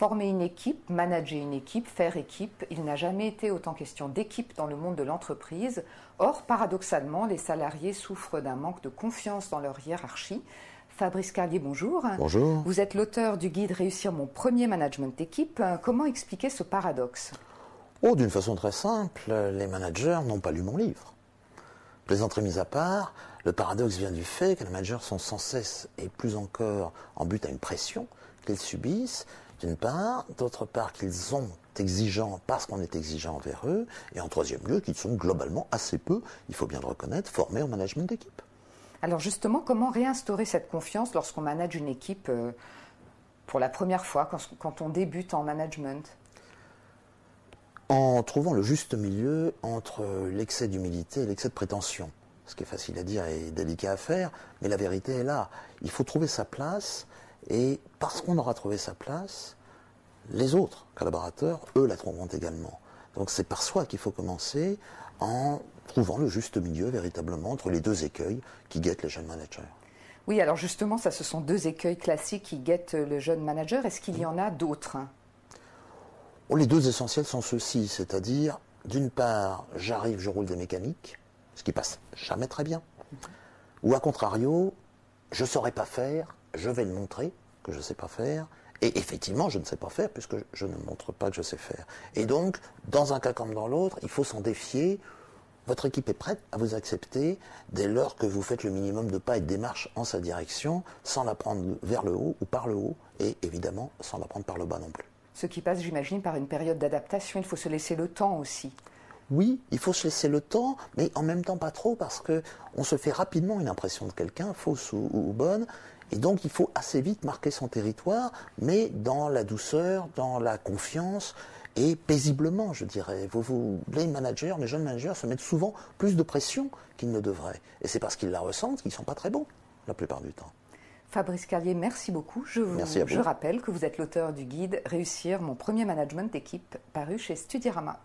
Former une équipe, manager une équipe, faire équipe, il n'a jamais été autant question d'équipe dans le monde de l'entreprise. Or, paradoxalement, les salariés souffrent d'un manque de confiance dans leur hiérarchie. Fabrice Carlier, bonjour. Bonjour. Vous êtes l'auteur du guide Réussir mon premier management d'équipe. Comment expliquer ce paradoxe ? D'une façon très simple, les managers n'ont pas lu mon livre. Plaisanterie mise à part, le paradoxe vient du fait que les managers sont sans cesse et plus encore en but à une pression qu'ils subissent, d'une part, d'autre part qu'ils sont exigeants parce qu'on est exigeant envers eux, et en troisième lieu qu'ils sont globalement assez peu, il faut bien le reconnaître, formés au management d'équipe. Alors justement, comment réinstaurer cette confiance lorsqu'on manage une équipe pour la première fois, quand on débute en management ? En trouvant le juste milieu entre l'excès d'humilité et l'excès de prétention. Ce qui est facile à dire et délicat à faire, mais la vérité est là. Il faut trouver sa place, et parce qu'on aura trouvé sa place, les autres collaborateurs, eux, la trouveront également. Donc c'est par soi qu'il faut commencer, en trouvant le juste milieu véritablement entre les deux écueils qui guettent les jeunes managers. Oui, alors justement, ça, ce sont deux écueils classiques qui guettent le jeune manager. Est-ce qu'il y en a d'autres ? Les deux essentiels sont ceux-ci, c'est-à-dire, d'une part, j'arrive, je roule des mécaniques, ce qui passe jamais très bien, ou à contrario, je ne saurais pas faire, je vais le montrer que je ne sais pas faire, et effectivement, je ne sais pas faire puisque je ne montre pas que je sais faire. Et donc, dans un cas comme dans l'autre, il faut s'en défier. Votre équipe est prête à vous accepter dès lors que vous faites le minimum de pas et de démarches en sa direction, sans la prendre vers le haut ou par le haut, et évidemment, sans la prendre par le bas non plus. Ce qui passe, j'imagine, par une période d'adaptation. Il faut se laisser le temps aussi. Oui, il faut se laisser le temps, mais en même temps pas trop, parce qu'on se fait rapidement une impression de quelqu'un, fausse ou bonne, et donc il faut assez vite marquer son territoire, mais dans la douceur, dans la confiance, et paisiblement, je dirais. Les managers, les jeunes managers se mettent souvent plus de pression qu'ils ne devraient, et c'est parce qu'ils la ressentent qu'ils ne sont pas très bons, la plupart du temps. Fabrice Carlier, merci beaucoup. Je rappelle que vous êtes l'auteur du guide Réussir mon premier management d'équipe, paru chez Studirama.